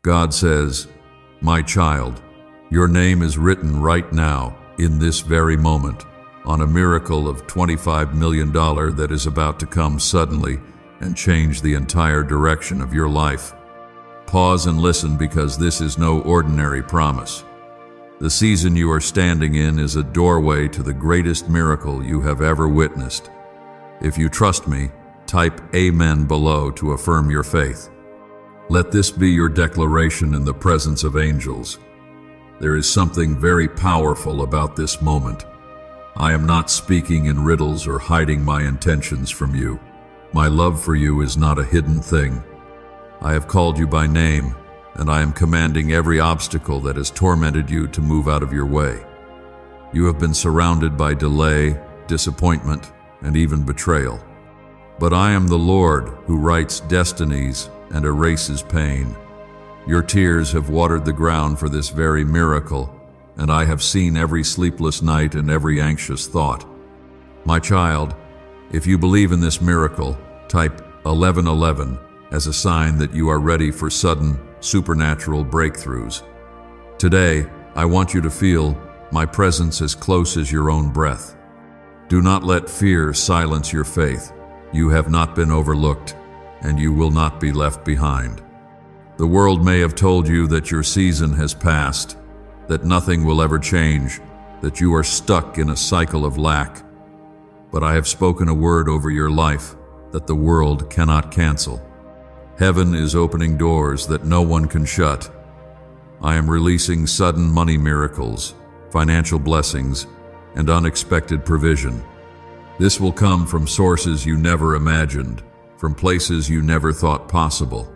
God says, "My child, your name is written right now, in this very moment, on a miracle of $25 million that is about to come suddenly and change the entire direction of your life." Pause and listen, because this is no ordinary promise. The season you are standing in is a doorway to the greatest miracle you have ever witnessed. If you trust me, type Amen below to affirm your faith. Let this be your declaration in the presence of angels. There is something very powerful about this moment. I am not speaking in riddles or hiding my intentions from you. My love for you is not a hidden thing. I have called you by name, and I am commanding every obstacle that has tormented you to move out of your way. You have been surrounded by delay, disappointment, and even betrayal. But I am the Lord who writes destinies and erases pain. Your tears have watered the ground for this very miracle, and I have seen every sleepless night and every anxious thought. My child, if you believe in this miracle, type 1111 as a sign that you are ready for sudden, supernatural breakthroughs. Today, I want you to feel my presence as close as your own breath. Do not let fear silence your faith. You have not been overlooked, and you will not be left behind. The world may have told you that your season has passed, that nothing will ever change, that you are stuck in a cycle of lack. But I have spoken a word over your life that the world cannot cancel. Heaven is opening doors that no one can shut. I am releasing sudden money miracles, financial blessings, and unexpected provision. This will come from sources you never imagined, from places you never thought possible.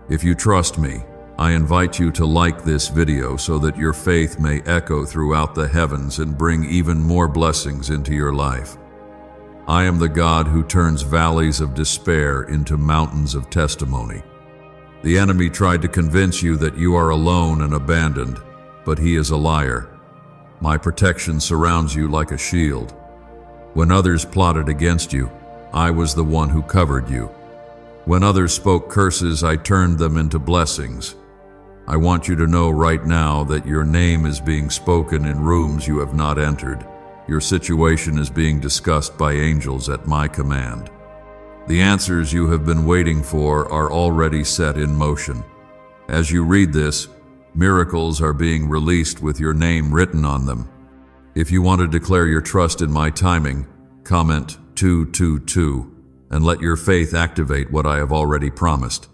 If you trust me, I invite you to like this video so that your faith may echo throughout the heavens and bring even more blessings into your life. I am the God who turns valleys of despair into mountains of testimony. The enemy tried to convince you that you are alone and abandoned, but he is a liar. My protection surrounds you like a shield. When others plotted against you, I was the one who covered you. When others spoke curses, I turned them into blessings. I want you to know right now that your name is being spoken in rooms you have not entered. Your situation is being discussed by angels at my command. The answers you have been waiting for are already set in motion. As you read this, miracles are being released with your name written on them. If you want to declare your trust in my timing, comment 222 and let your faith activate what I have already promised.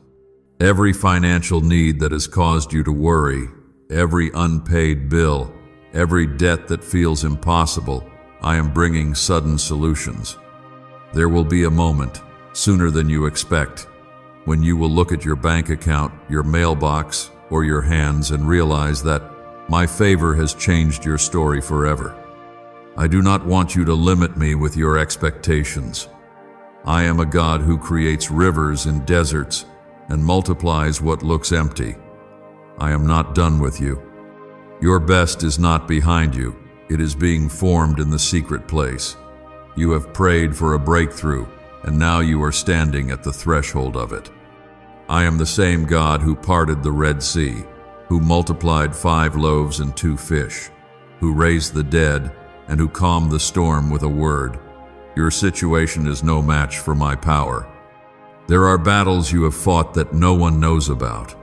Every financial need that has caused you to worry, every unpaid bill, every debt that feels impossible, I am bringing sudden solutions. There will be a moment, sooner than you expect, when you will look at your bank account, your mailbox, or your hands and realize that my favor has changed your story forever. I do not want you to limit me with your expectations. I am a God who creates rivers in deserts and multiplies what looks empty. I am not done with you. Your best is not behind you. It is being formed in the secret place. You have prayed for a breakthrough, and now you are standing at the threshold of it. I am the same God who parted the Red Sea, who multiplied 5 loaves and 2 fish, who raised the dead, and who calmed the storm with a word. Your situation is no match for my power. There are battles you have fought that no one knows about.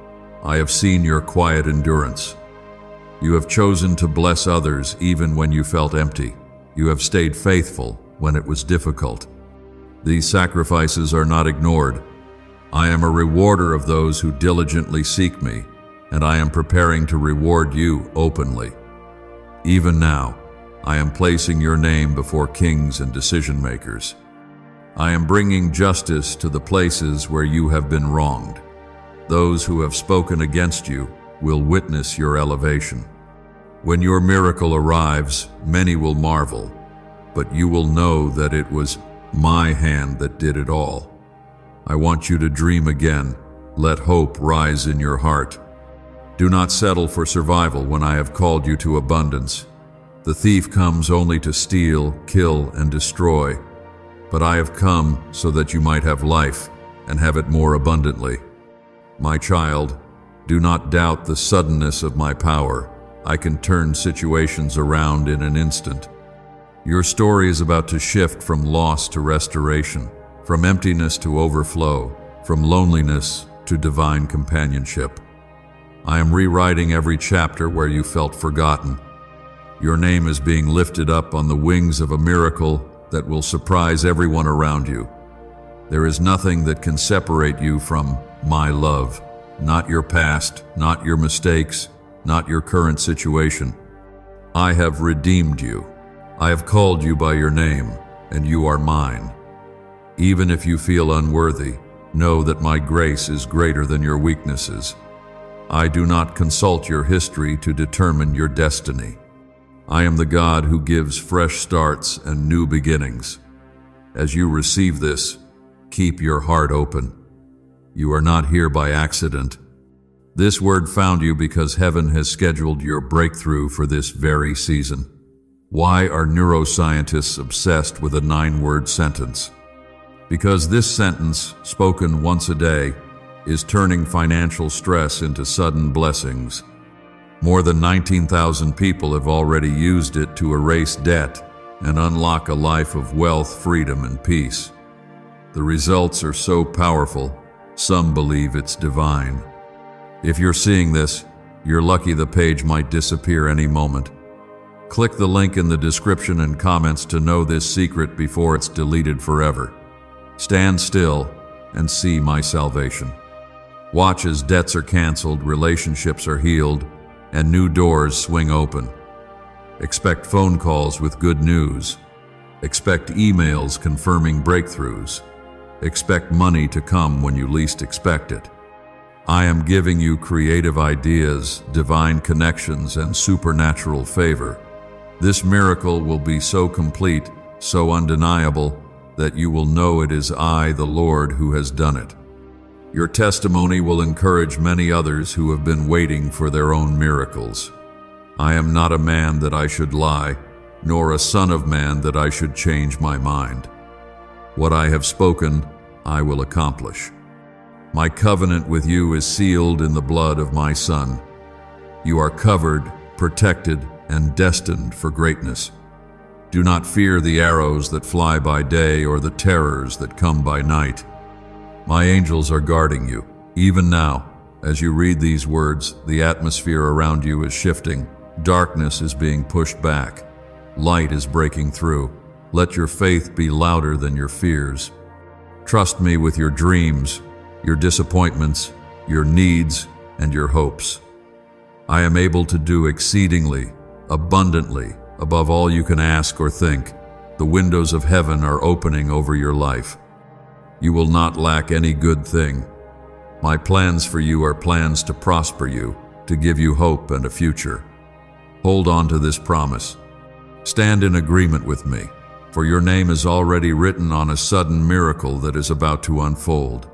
I have seen your quiet endurance. You have chosen to bless others even when you felt empty. You have stayed faithful when it was difficult. These sacrifices are not ignored. I am a rewarder of those who diligently seek me, and I am preparing to reward you openly. Even now, I am placing your name before kings and decision makers. I am bringing justice to the places where you have been wronged. Those who have spoken against you will witness your elevation. When your miracle arrives, many will marvel, but you will know that it was my hand that did it all. I want you to dream again. Let hope rise in your heart. Do not settle for survival when I have called you to abundance. The thief comes only to steal, kill, and destroy. But I have come so that you might have life and have it more abundantly. My child, Do not doubt the suddenness of my power. I can turn situations around in an instant. Your story is about to shift from loss to restoration, from emptiness to overflow, from loneliness to divine companionship. I am rewriting every chapter where you felt forgotten. Your name is being lifted up on the wings of a miracle that will surprise everyone around you. There is nothing that can separate you from my love, not your past, not your mistakes, not your current situation. I have redeemed you. I have called you by your name, and you are mine. Even if you feel unworthy, know that my grace is greater than your weaknesses. I do not consult your history to determine your destiny. I am the God who gives fresh starts and new beginnings. As you receive this, keep your heart open. You are not here by accident. This word found you because heaven has scheduled your breakthrough for this very season. Why are neuroscientists obsessed with a 9-word sentence? Because this sentence, spoken once a day, is turning financial stress into sudden blessings. More than 19,000 people have already used it to erase debt and unlock a life of wealth, freedom, and peace. The results are so powerful, some believe it's divine. If you're seeing this, you're lucky the page might disappear any moment. Click the link in the description and comments to know this secret before it's deleted forever. Stand still and see my salvation. Watch as debts are canceled, relationships are healed, and new doors swing open. Expect phone calls with good news. Expect emails confirming breakthroughs. Expect money to come when you least expect it. I am giving you creative ideas, divine connections, and supernatural favor. This miracle will be so complete, so undeniable, that you will know it is I, the Lord, who has done it. Your testimony will encourage many others who have been waiting for their own miracles. I am not a man that I should lie, nor a son of man that I should change my mind. What I have spoken, I will accomplish. My covenant with you is sealed in the blood of my Son. You are covered, protected, and destined for greatness. Do not fear the arrows that fly by day or the terrors that come by night. My angels are guarding you. Even now, as you read these words, the atmosphere around you is shifting. Darkness is being pushed back. Light is breaking through. Let your faith be louder than your fears. Trust me with your dreams, your disappointments, your needs, and your hopes. I am able to do exceedingly, abundantly, above all you can ask or think. The windows of heaven are opening over your life. You will not lack any good thing. My plans for you are plans to prosper you, to give you hope and a future. Hold on to this promise. Stand in agreement with me, for your name is already written on a sudden miracle that is about to unfold.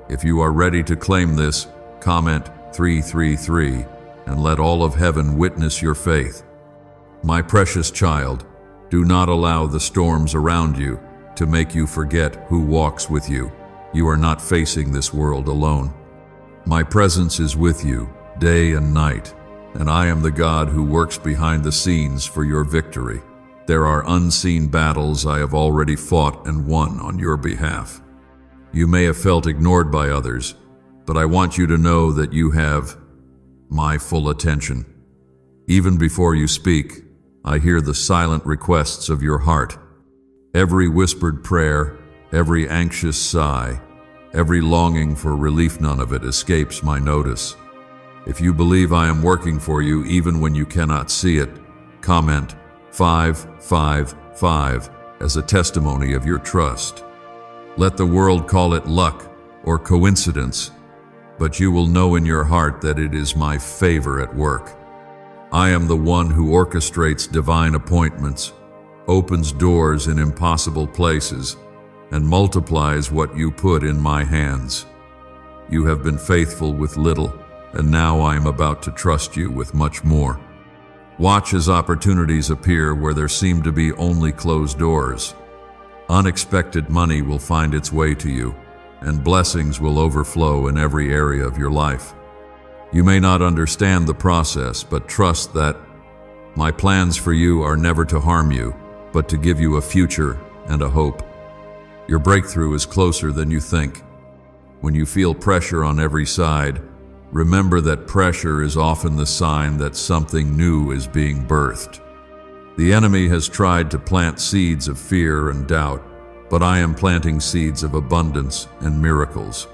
If you are ready to claim this, comment 333 and let all of heaven witness your faith. My precious child, do not allow the storms around you to make you forget who walks with you. You are not facing this world alone. My presence is with you day and night, and I am the God who works behind the scenes for your victory. There are unseen battles I have already fought and won on your behalf. You may have felt ignored by others, but I want you to know that you have my full attention. Even before you speak, I hear the silent requests of your heart. Every whispered prayer, every anxious sigh, every longing for relief, none of it escapes my notice. If you believe I am working for you even when you cannot see it, comment 555 as a testimony of your trust. Let the world call it luck or coincidence, but you will know in your heart that it is my favor at work. I am the one who orchestrates divine appointments, opens doors in impossible places, and multiplies what you put in my hands. You have been faithful with little, and now I am about to trust you with much more. Watch as opportunities appear where there seem to be only closed doors. Unexpected money will find its way to you, and blessings will overflow in every area of your life. You may not understand the process, but trust that my plans for you are never to harm you, but to give you a future and a hope. Your breakthrough is closer than you think. When you feel pressure on every side, remember that pressure is often the sign that something new is being birthed. The enemy has tried to plant seeds of fear and doubt, but I am planting seeds of abundance and miracles.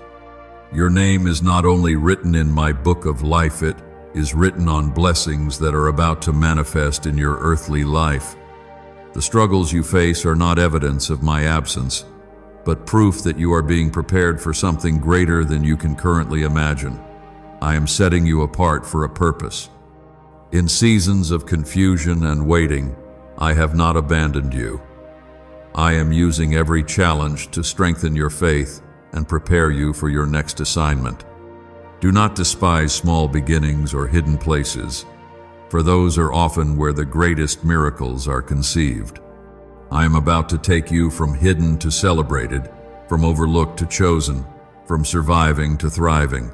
Your name is not only written in my book of life, it is written on blessings that are about to manifest in your earthly life. The struggles you face are not evidence of my absence, but proof that you are being prepared for something greater than you can currently imagine. I am setting you apart for a purpose. In seasons of confusion and waiting, I have not abandoned you. I am using every challenge to strengthen your faith and prepare you for your next assignment. Do not despise small beginnings or hidden places, for those are often where the greatest miracles are conceived. I am about to take you from hidden to celebrated, from overlooked to chosen, from surviving to thriving.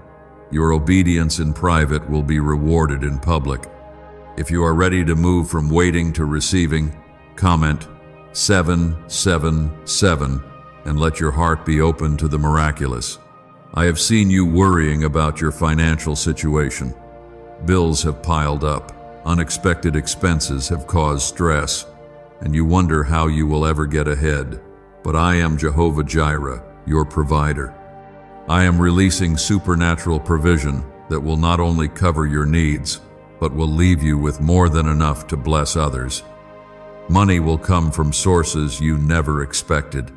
Your obedience in private will be rewarded in public. If you are ready to move from waiting to receiving, comment 777 and let your heart be open to the miraculous. I have seen you worrying about your financial situation. Bills have piled up, unexpected expenses have caused stress, and you wonder how you will ever get ahead. But I am Jehovah Jireh, your provider. I am releasing supernatural provision that will not only cover your needs, but will leave you with more than enough to bless others. Money will come from sources you never expected.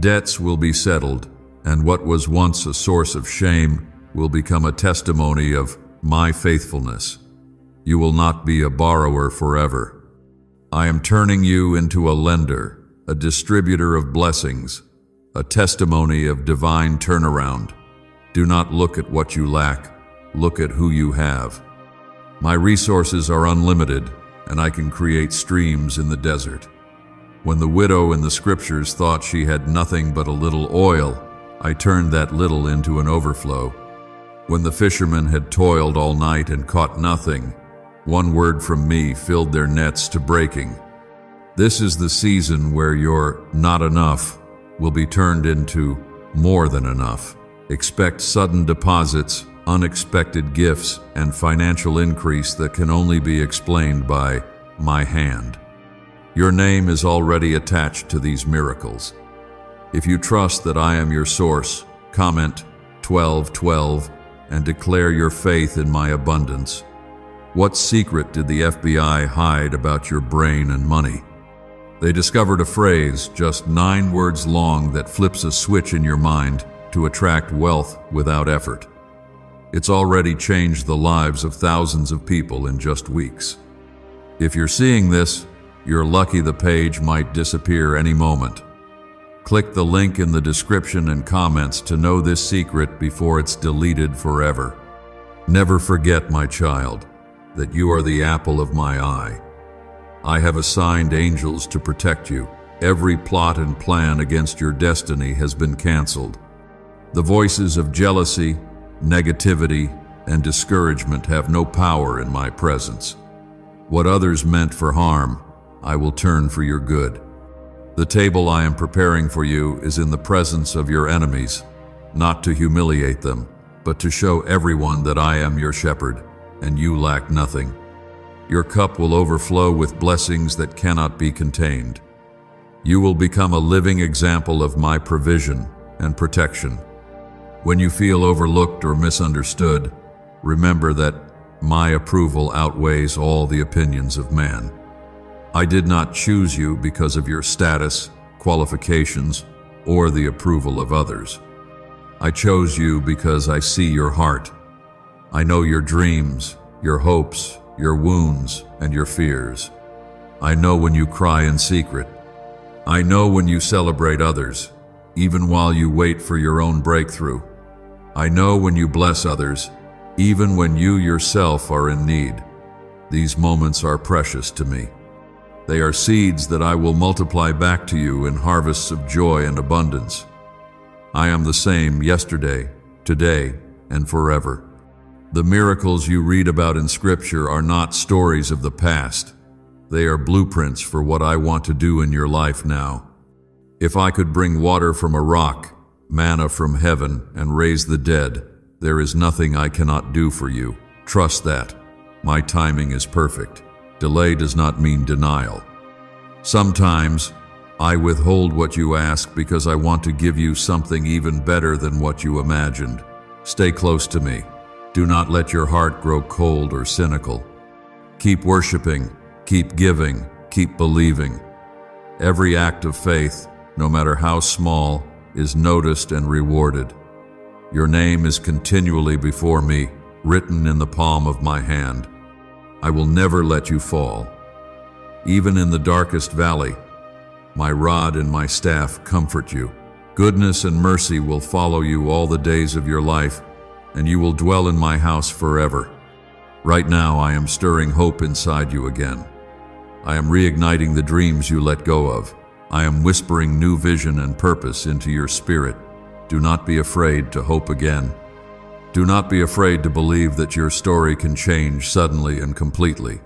Debts will be settled, and what was once a source of shame will become a testimony of my faithfulness. You will not be a borrower forever. I am turning you into a lender, a distributor of blessings, a testimony of divine turnaround. Do not look at what you lack, look at who you have. My resources are unlimited, and I can create streams in the desert. When the widow in the scriptures thought she had nothing but a little oil, I turned that little into an overflow. When the fishermen had toiled all night and caught nothing, one word from me filled their nets to breaking. This is the season where your not enough will be turned into more than enough. Expect sudden deposits, unexpected gifts, and financial increase that can only be explained by my hand. Your name is already attached to these miracles. If you trust that I am your source, comment 1212 and declare your faith in my abundance. What secret did the FBI hide about your brain and money? They discovered a phrase just 9 words long that flips a switch in your mind to attract wealth without effort. It's already changed the lives of thousands of people in just weeks. If you're seeing this, you're lucky the page might disappear any moment. Click the link in the description and comments to know this secret before it's deleted forever. Never forget, my child, that you are the apple of my eye. I have assigned angels to protect you. Every plot and plan against your destiny has been canceled. The voices of jealousy, negativity, and discouragement have no power in my presence. What others meant for harm, I will turn for your good. The table I am preparing for you is in the presence of your enemies, not to humiliate them, but to show everyone that I am your shepherd, and you lack nothing. Your cup will overflow with blessings that cannot be contained. You will become a living example of my provision and protection. When you feel overlooked or misunderstood, remember that my approval outweighs all the opinions of man. I did not choose you because of your status, qualifications, or the approval of others. I chose you because I see your heart. I know your dreams, your hopes, your wounds, and your fears. I know when you cry in secret. I know when you celebrate others, even while you wait for your own breakthrough. I know when you bless others, even when you yourself are in need. These moments are precious to me. They are seeds that I will multiply back to you in harvests of joy and abundance. I am the same yesterday, today, and forever. The miracles you read about in Scripture are not stories of the past. They are blueprints for what I want to do in your life now. If I could bring water from a rock, manna from heaven, and raise the dead, there is nothing I cannot do for you. Trust that. My timing is perfect. Delay does not mean denial. Sometimes, I withhold what you ask because I want to give you something even better than what you imagined. Stay close to me. Do not let your heart grow cold or cynical. Keep worshiping, keep giving, keep believing. Every act of faith, no matter how small, is noticed and rewarded. Your name is continually before me, written in the palm of my hand. I will never let you fall. Even in the darkest valley, my rod and my staff comfort you. Goodness and mercy will follow you all the days of your life, and you will dwell in my house forever. Right now, I am stirring hope inside you again. I am reigniting the dreams you let go of. I am whispering new vision and purpose into your spirit. Do not be afraid to hope again. Do not be afraid to believe that your story can change suddenly and completely.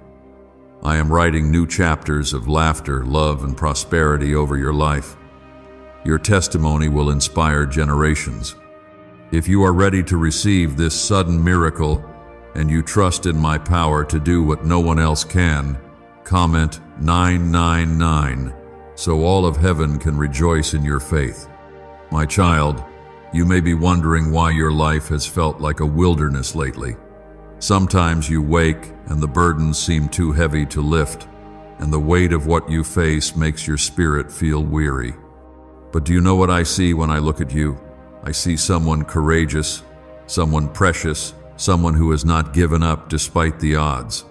I am writing new chapters of laughter, love, and prosperity over your life. Your testimony will inspire generations. If you are ready to receive this sudden miracle and you trust in my power to do what no one else can, comment 999 so all of heaven can rejoice in your faith. My child, you may be wondering why your life has felt like a wilderness lately. Sometimes you wake and the burdens seem too heavy to lift, and the weight of what you face makes your spirit feel weary. But do you know what I see when I look at you? I see someone courageous, someone precious, someone who has not given up despite the odds.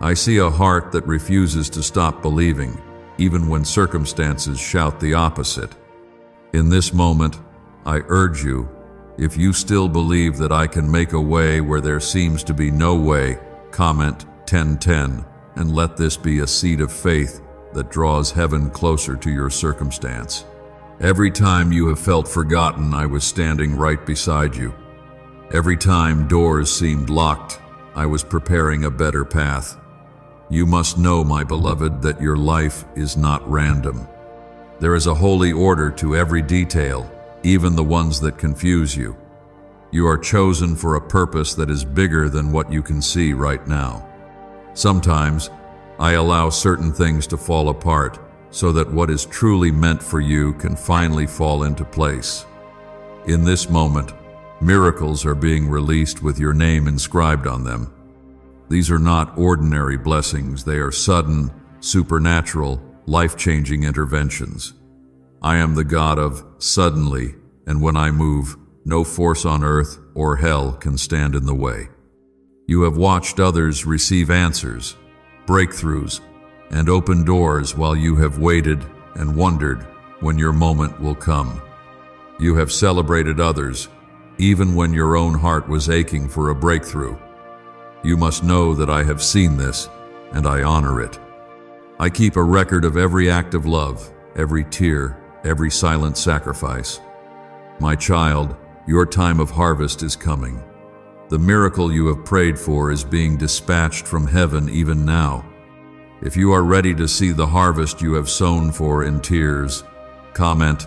I see a heart that refuses to stop believing, even when circumstances shout the opposite. In this moment, I urge you, if you still believe that I can make a way where there seems to be no way, comment 1010 and let this be a seed of faith that draws heaven closer to your circumstance. Every time you have felt forgotten, I was standing right beside you. Every time doors seemed locked, I was preparing a better path. You must know, my beloved, that your life is not random. There is a holy order to every detail, even the ones that confuse you. You are chosen for a purpose that is bigger than what you can see right now. Sometimes, I allow certain things to fall apart so that what is truly meant for you can finally fall into place. In this moment, miracles are being released with your name inscribed on them. These are not ordinary blessings, they are sudden, supernatural, life-changing interventions. I am the God of suddenly, and when I move, no force on earth or hell can stand in the way. You have watched others receive answers, breakthroughs, and open doors while you have waited and wondered when your moment will come. You have celebrated others, even when your own heart was aching for a breakthrough. You must know that I have seen this, and I honor it. I keep a record of every act of love, every tear, every silent sacrifice. My child, your time of harvest is coming. The miracle you have prayed for is being dispatched from heaven even now. If you are ready to see the harvest you have sown for in tears, comment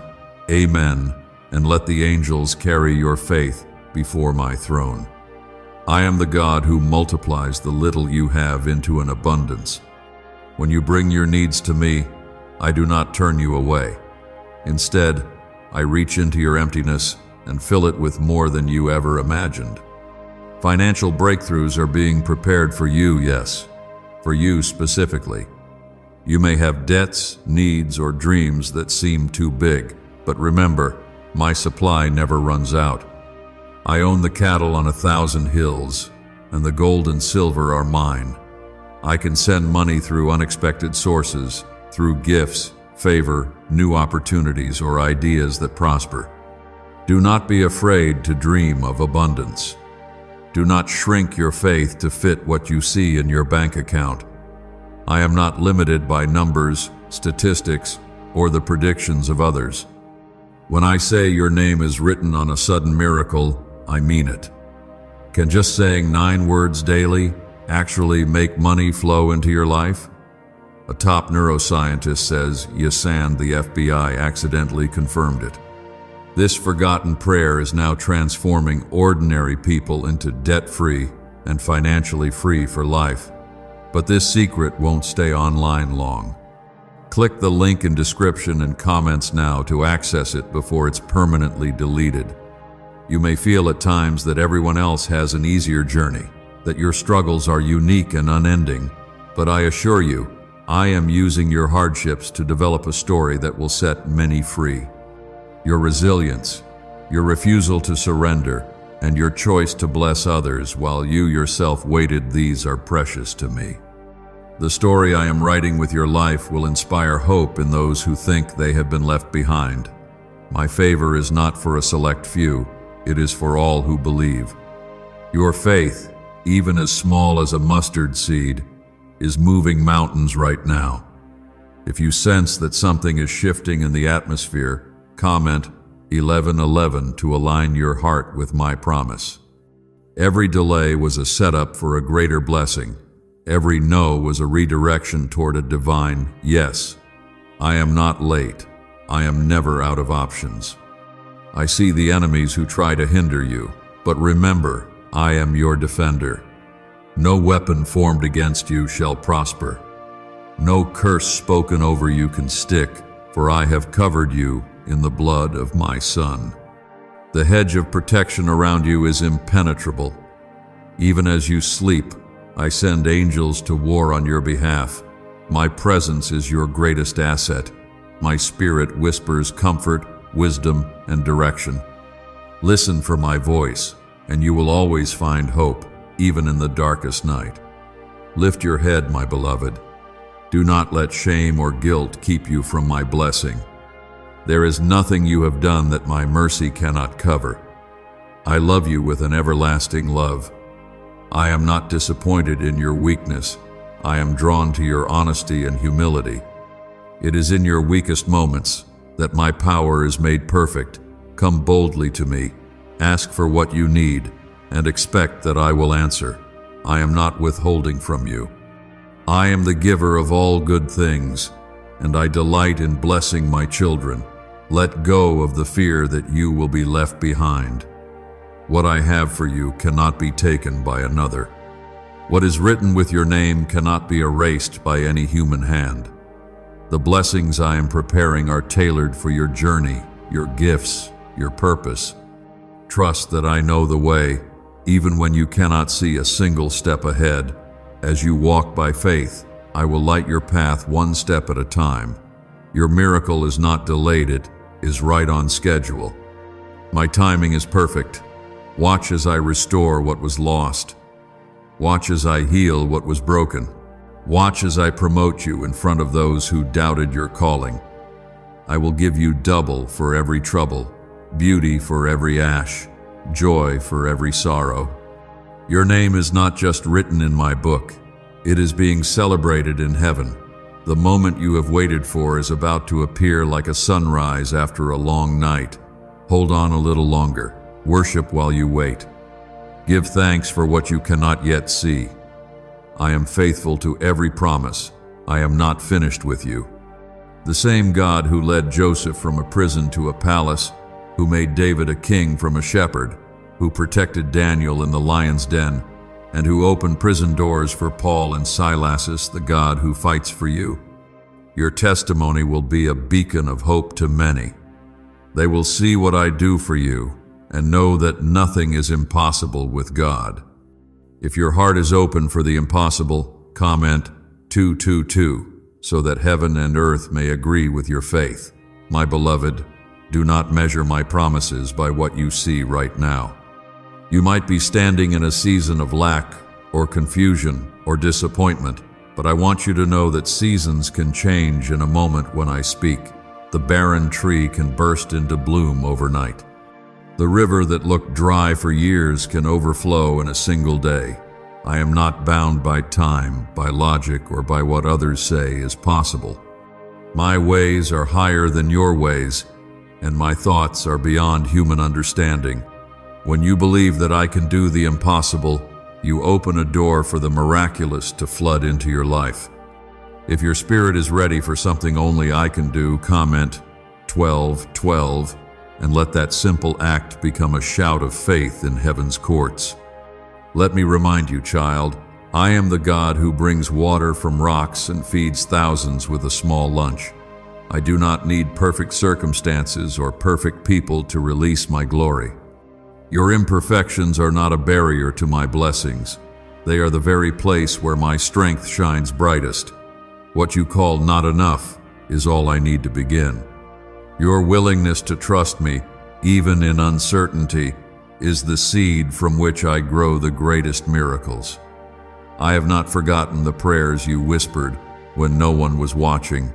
Amen and let the angels carry your faith before my throne. I am the God who multiplies the little you have into an abundance. When you bring your needs to me, I do not turn you away. Instead, I reach into your emptiness and fill it with more than you ever imagined. Financial breakthroughs are being prepared for you, yes, for you specifically. You may have debts, needs, or dreams that seem too big, but remember, my supply never runs out. I own the cattle on 1,000 hills, and the gold and silver are mine. I can send money through unexpected sources, through gifts, favor, new opportunities, or ideas that prosper. Do not be afraid to dream of abundance. Do not shrink your faith to fit what you see in your bank account. I am not limited by numbers, statistics, or the predictions of others. When I say your name is written on a sudden miracle, I mean it. Can just saying 9 words daily actually make money flow into your life? A top neuroscientist says Yasan, the FBI, accidentally confirmed it. This forgotten prayer is now transforming ordinary people into debt-free and financially free for life. But this secret won't stay online long. Click the link in description and comments now to access it before it's permanently deleted. You may feel at times that everyone else has an easier journey, that your struggles are unique and unending, but I assure you, I am using your hardships to develop a story that will set many free. Your resilience, your refusal to surrender, and your choice to bless others while you yourself waited, these are precious to me. The story I am writing with your life will inspire hope in those who think they have been left behind. My favor is not for a select few, it is for all who believe. Your faith, even as small as a mustard seed, is moving mountains right now. If you sense that something is shifting in the atmosphere, comment 1111 to align your heart with my promise. Every delay was a setup for a greater blessing. Every no was a redirection toward a divine yes. I am not late. I am never out of options. I see the enemies who try to hinder you, but remember, I am your defender. No weapon formed against you shall prosper. No curse spoken over you can stick, for I have covered you in the blood of my Son. The hedge of protection around you is impenetrable. Even as you sleep, I send angels to war on your behalf. My presence is your greatest asset. My spirit whispers comfort, wisdom, and direction. Listen for my voice, and you will always find hope, even in the darkest night. Lift your head, my beloved. Do not let shame or guilt keep you from my blessing. There is nothing you have done that my mercy cannot cover. I love you with an everlasting love. I am not disappointed in your weakness. I am drawn to your honesty and humility. It is in your weakest moments that my power is made perfect. Come boldly to me, ask for what you need, and expect that I will answer. I am not withholding from you. I am the giver of all good things, and I delight in blessing my children. Let go of the fear that you will be left behind. What I have for you cannot be taken by another. What is written with your name cannot be erased by any human hand. The blessings I am preparing are tailored for your journey, your gifts, your purpose. Trust that I know the way, even when you cannot see a single step ahead. As you walk by faith, I will light your path one step at a time. Your miracle is not delayed, it is right on schedule. My timing is perfect. Watch as I restore what was lost. Watch as I heal what was broken. Watch as I promote you in front of those who doubted your calling. I will give you double for every trouble, beauty for every ash, joy for every sorrow. Your name is not just written in my book, it is being celebrated in heaven. The moment you have waited for is about to appear like a sunrise after a long night. Hold on a little longer. Worship while you wait. Give thanks for what you cannot yet see. I am faithful to every promise. I am not finished with you. The same God who led Joseph from a prison to a palace, who made David a king from a shepherd, who protected Daniel in the lion's den, and who opened prison doors for Paul and Silas, is the God who fights for you. Your testimony will be a beacon of hope to many. They will see what I do for you and know that nothing is impossible with God. If your heart is open for the impossible, comment 222 so that heaven and earth may agree with your faith. My beloved, do not measure my promises by what you see right now. You might be standing in a season of lack or confusion or disappointment, but I want you to know that seasons can change in a moment when I speak. The barren tree can burst into bloom overnight. The river that looked dry for years can overflow in a single day. I am not bound by time, by logic, or by what others say is possible. My ways are higher than your ways, and my thoughts are beyond human understanding. When you believe that I can do the impossible, you open a door for the miraculous to flood into your life. If your spirit is ready for something only I can do, comment 1212 and let that simple act become a shout of faith in heaven's courts. Let me remind you, child, I am the God who brings water from rocks and feeds thousands with a small lunch. I do not need perfect circumstances or perfect people to release my glory. Your imperfections are not a barrier to my blessings. They are the very place where my strength shines brightest. What you call not enough is all I need to begin. Your willingness to trust me, even in uncertainty, is the seed from which I grow the greatest miracles. I have not forgotten the prayers you whispered when no one was watching.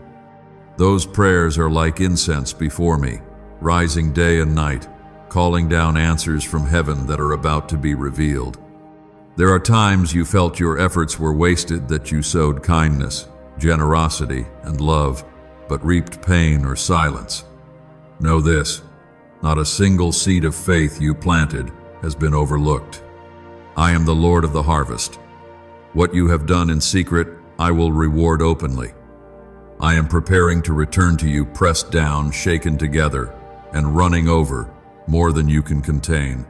Those prayers are like incense before me, rising day and night, calling down answers from heaven that are about to be revealed. There are times you felt your efforts were wasted, that you sowed kindness, generosity, and love, but reaped pain or silence. Know this, not a single seed of faith you planted has been overlooked. I am the Lord of the harvest. What you have done in secret, I will reward openly. I am preparing to return to you pressed down, shaken together, and running over, more than you can contain.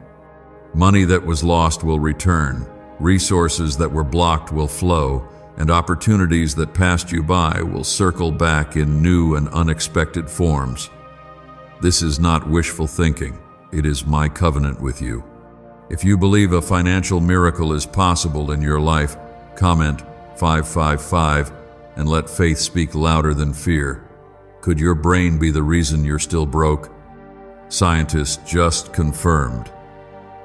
Money that was lost will return, resources that were blocked will flow, and opportunities that passed you by will circle back in new and unexpected forms. This is not wishful thinking, it is my covenant with you. If you believe a financial miracle is possible in your life, comment 555 and let faith speak louder than fear. Could your brain be the reason you're still broke? Scientists just confirmed.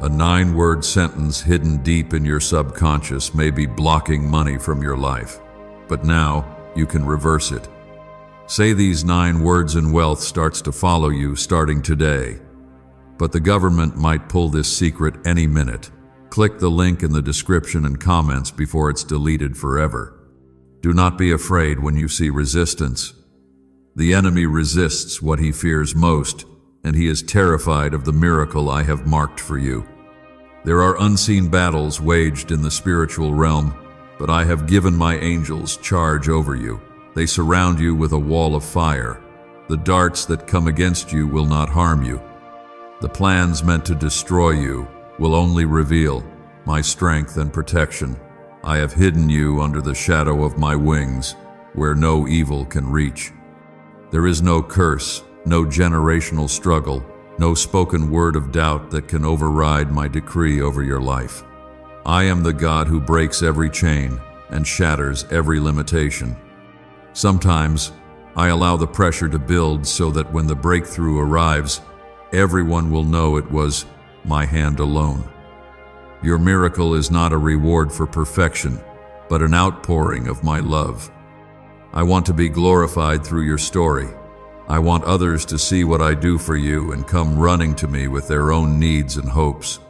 A 9-word sentence hidden deep in your subconscious may be blocking money from your life, but now you can reverse it. Say these 9 words and wealth starts to follow you starting today. But the government might pull this secret any minute. Click the link in the description and comments before it's deleted forever. Do not be afraid when you see resistance. The enemy resists what he fears most, and he is terrified of the miracle I have marked for you. There are unseen battles waged in the spiritual realm, but I have given my angels charge over you. They surround you with a wall of fire. The darts that come against you will not harm you. The plans meant to destroy you will only reveal my strength and protection. I have hidden you under the shadow of my wings, where no evil can reach. There is no curse, no generational struggle, no spoken word of doubt that can override my decree over your life. I am the God who breaks every chain and shatters every limitation. Sometimes I allow the pressure to build so that when the breakthrough arrives, everyone will know it was my hand alone. Your miracle is not a reward for perfection, but an outpouring of my love. I want to be glorified through your story. I want others to see what I do for you and come running to me with their own needs and hopes.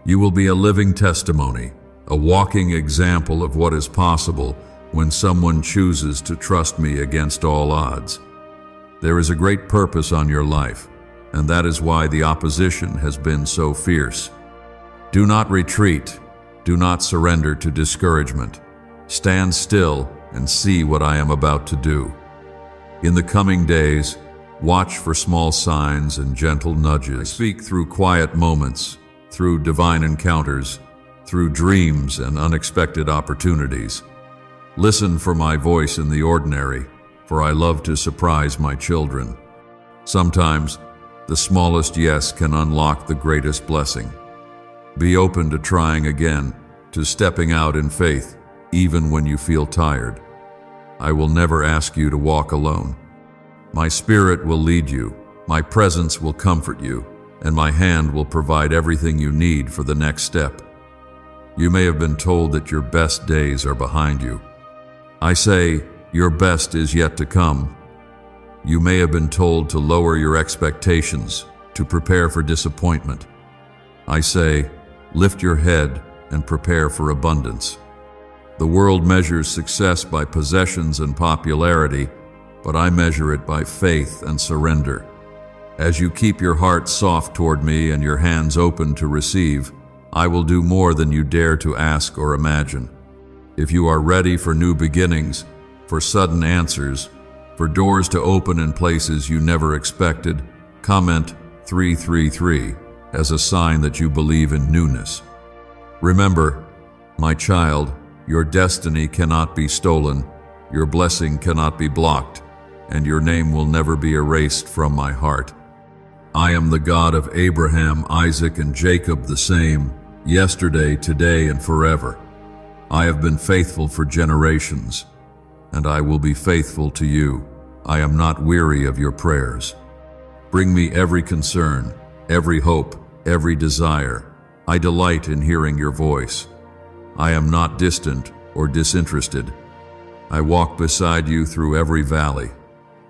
You will be a living testimony, a walking example of what is possible when someone chooses to trust me against all odds. There is a great purpose on your life, and that is why the opposition has been so fierce. Do not retreat. Do not surrender to discouragement. Stand still and see what I am about to do. In the coming days, watch for small signs and gentle nudges. I speak through quiet moments, through divine encounters, through dreams and unexpected opportunities. Listen for my voice in the ordinary, for I love to surprise my children. Sometimes, the smallest yes can unlock the greatest blessing. Be open to trying again, to stepping out in faith, even when you feel tired. I will never ask you to walk alone. My spirit will lead you, my presence will comfort you, and my hand will provide everything you need for the next step. You may have been told that your best days are behind you. I say, your best is yet to come. You may have been told to lower your expectations, to prepare for disappointment. I say, lift your head and prepare for abundance. The world measures success by possessions and popularity, but I measure it by faith and surrender. As you keep your heart soft toward me and your hands open to receive, I will do more than you dare to ask or imagine. If you are ready for new beginnings, for sudden answers, for doors to open in places you never expected, comment 333 as a sign that you believe in newness. Remember, my child, your destiny cannot be stolen, your blessing cannot be blocked, and your name will never be erased from my heart. I am the God of Abraham, Isaac, and Jacob, the same, yesterday, today, and forever. I have been faithful for generations, and I will be faithful to you. I am not weary of your prayers. Bring me every concern, every hope, every desire. I delight in hearing your voice. I am not distant or disinterested. I walk beside you through every valley,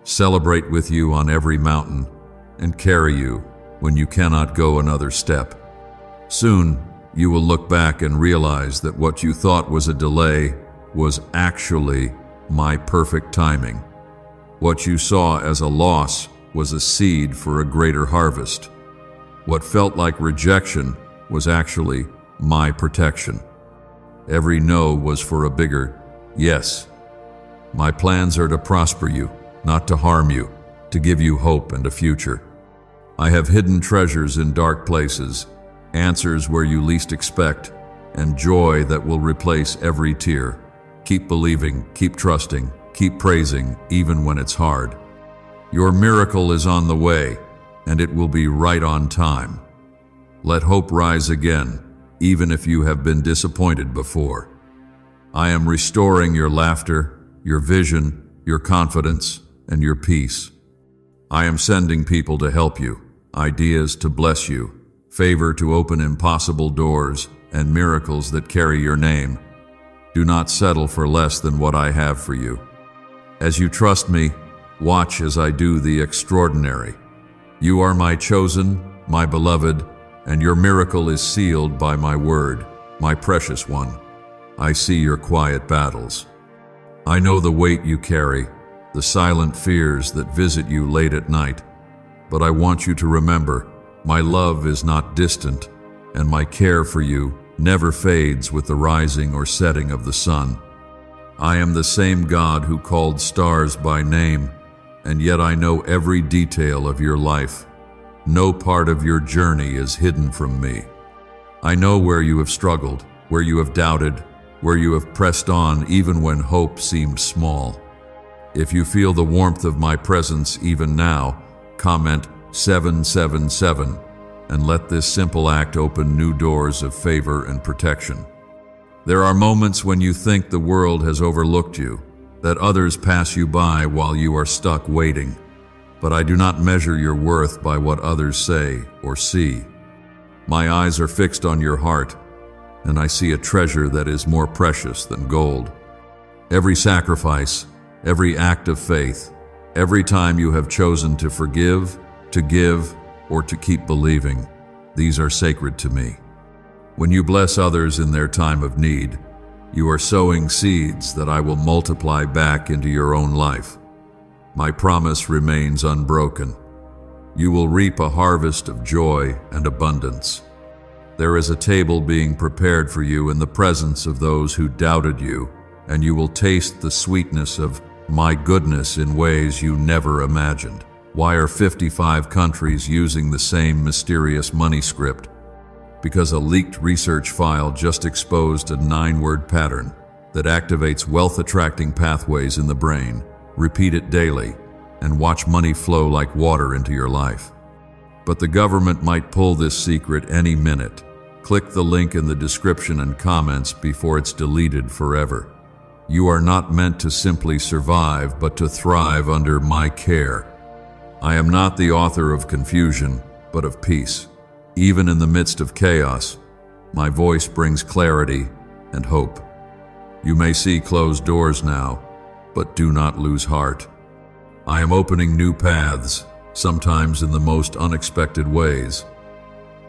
celebrate with you on every mountain, and carry you when you cannot go another step. Soon, you will look back and realize that what you thought was a delay was actually my perfect timing. What you saw as a loss was a seed for a greater harvest. What felt like rejection was actually my protection. Every no was for a bigger yes. My plans are to prosper you, not to harm you, to give you hope and a future. I have hidden treasures in dark places, answers where you least expect, and joy that will replace every tear. Keep believing, keep trusting, keep praising, even when it's hard. Your miracle is on the way, and it will be right on time. Let hope rise again, even if you have been disappointed before. I am restoring your laughter, your vision, your confidence, and your peace. I am sending people to help you, ideas to bless you, favor to open impossible doors, and miracles that carry your name. Do not settle for less than what I have for you. As you trust me, watch as I do the extraordinary. You are my chosen, my beloved, and your miracle is sealed by my word, my precious one. I see your quiet battles. I know the weight you carry, the silent fears that visit you late at night. But I want you to remember, my love is not distant, and my care for you never fades with the rising or setting of the sun. I am the same God who called stars by name, and yet I know every detail of your life. No part of your journey is hidden from me. I know where you have struggled, where you have doubted, where you have pressed on even when hope seemed small. If you feel the warmth of my presence even now, comment 777 and let this simple act open new doors of favor and protection. There are moments when you think the world has overlooked you, that others pass you by while you are stuck waiting. But I do not measure your worth by what others say or see. My eyes are fixed on your heart, and I see a treasure that is more precious than gold. Every sacrifice, every act of faith, every time you have chosen to forgive, to give, or to keep believing, these are sacred to me. When you bless others in their time of need, you are sowing seeds that I will multiply back into your own life. My promise remains unbroken. You will reap a harvest of joy and abundance. There is a table being prepared for you in the presence of those who doubted you, and you will taste the sweetness of my goodness in ways you never imagined. Why are 55 countries using the same mysterious money script? Because a leaked research file just exposed a 9-word pattern that activates wealth-attracting pathways in the brain. Repeat it daily, and watch money flow like water into your life. But the government might pull this secret any minute. Click the link in the description and comments before it's deleted forever. You are not meant to simply survive, but to thrive under my care. I am not the author of confusion, but of peace. Even in the midst of chaos, my voice brings clarity and hope. You may see closed doors now, but do not lose heart. I am opening new paths, sometimes in the most unexpected ways.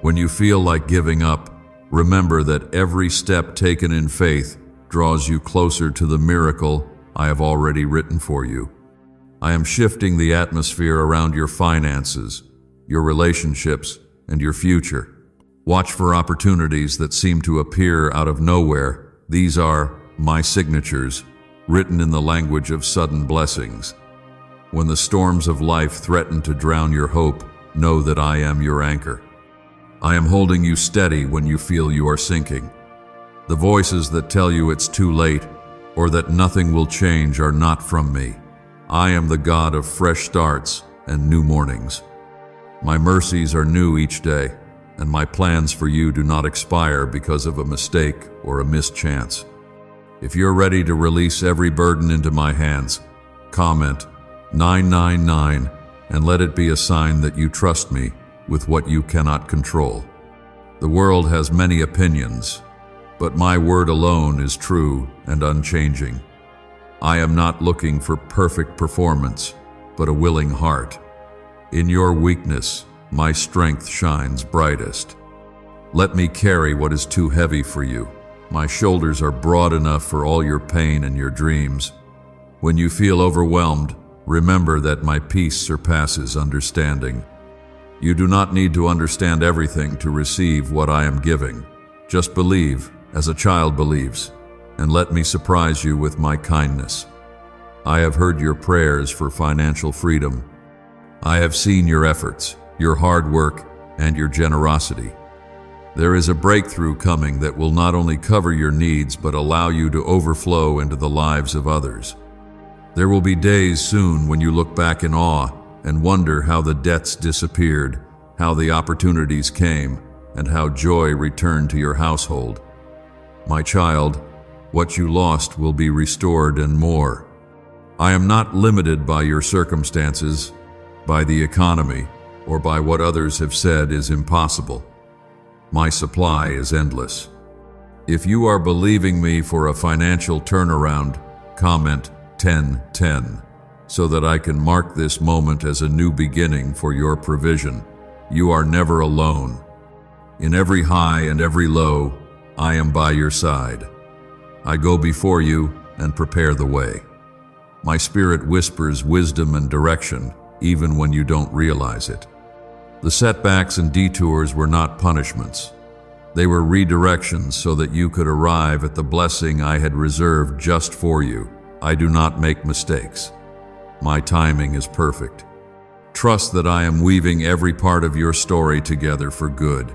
When you feel like giving up, remember that every step taken in faith draws you closer to the miracle I have already written for you. I am shifting the atmosphere around your finances, your relationships, and your future. Watch for opportunities that seem to appear out of nowhere. These are my signatures, written in the language of sudden blessings. When the storms of life threaten to drown your hope, know that I am your anchor. I am holding you steady when you feel you are sinking. The voices that tell you it's too late or that nothing will change are not from me. I am the God of fresh starts and new mornings. My mercies are new each day, and my plans for you do not expire because of a mistake or a missed chance. If you're ready to release every burden into my hands, comment 999 and let it be a sign that you trust me with what you cannot control. The world has many opinions, but my word alone is true and unchanging. I am not looking for perfect performance, but a willing heart. In your weakness, my strength shines brightest. Let me carry what is too heavy for you. My shoulders are broad enough for all your pain and your dreams. When you feel overwhelmed, remember that my peace surpasses understanding. You do not need to understand everything to receive what I am giving. Just believe, as a child believes, and let me surprise you with my kindness. I have heard your prayers for financial freedom. I have seen your efforts, your hard work, and your generosity. There is a breakthrough coming that will not only cover your needs but allow you to overflow into the lives of others. There will be days soon when you look back in awe and wonder how the debts disappeared, how the opportunities came, and how joy returned to your household. My child, what you lost will be restored and more. I am not limited by your circumstances, by the economy, or by what others have said is impossible. My supply is endless. If you are believing me for a financial turnaround, comment 1010 so that I can mark this moment as a new beginning for your provision. You are never alone. In every high and every low, I am by your side. I go before you and prepare the way. My spirit whispers wisdom and direction, even when you don't realize it. The setbacks and detours were not punishments. They were redirections so that you could arrive at the blessing I had reserved just for you. I do not make mistakes. My timing is perfect. Trust that I am weaving every part of your story together for good.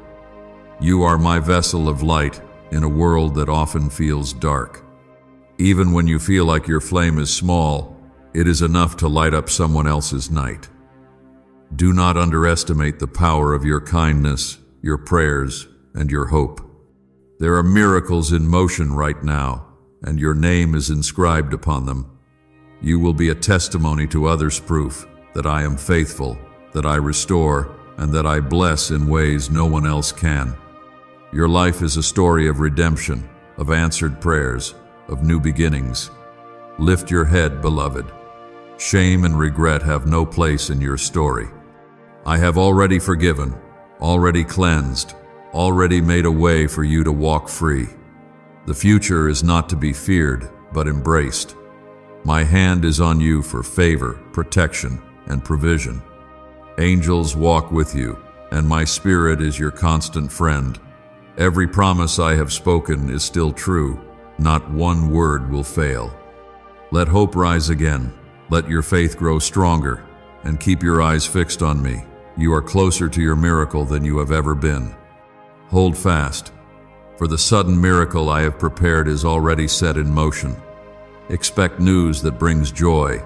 You are my vessel of light in a world that often feels dark. Even when you feel like your flame is small, it is enough to light up someone else's night. Do not underestimate the power of your kindness, your prayers, and your hope. There are miracles in motion right now, and your name is inscribed upon them. You will be a testimony to others' proof that I am faithful, that I restore, and that I bless in ways no one else can. Your life is a story of redemption, of answered prayers, of new beginnings. Lift your head, beloved. Shame and regret have no place in your story. I have already forgiven, already cleansed, already made a way for you to walk free. The future is not to be feared, but embraced. My hand is on you for favor, protection, and provision. Angels walk with you, and my spirit is your constant friend. Every promise I have spoken is still true. Not one word will fail. Let hope rise again. Let your faith grow stronger, and keep your eyes fixed on me. You are closer to your miracle than you have ever been. Hold fast, for the sudden miracle I have prepared is already set in motion. Expect news that brings joy,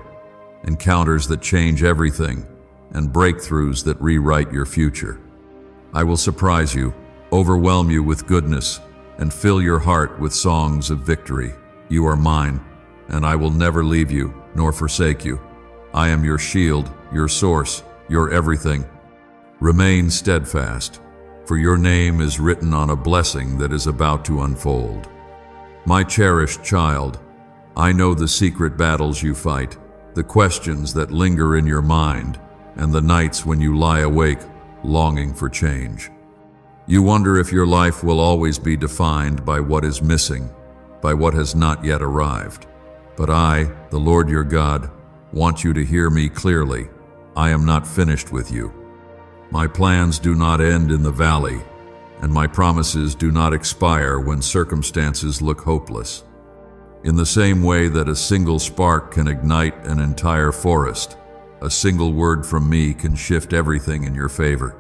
encounters that change everything, and breakthroughs that rewrite your future. I will surprise you, overwhelm you with goodness, and fill your heart with songs of victory. You are mine, and I will never leave you nor forsake you. I am your shield, your source, your everything. Remain steadfast, for your name is written on a blessing that is about to unfold. My cherished child, I know the secret battles you fight, the questions that linger in your mind, and the nights when you lie awake, longing for change. You wonder if your life will always be defined by what is missing, by what has not yet arrived. But I, the Lord your God, want you to hear me clearly. I am not finished with you. My plans do not end in the valley, and my promises do not expire when circumstances look hopeless. In the same way that a single spark can ignite an entire forest, a single word from me can shift everything in your favor.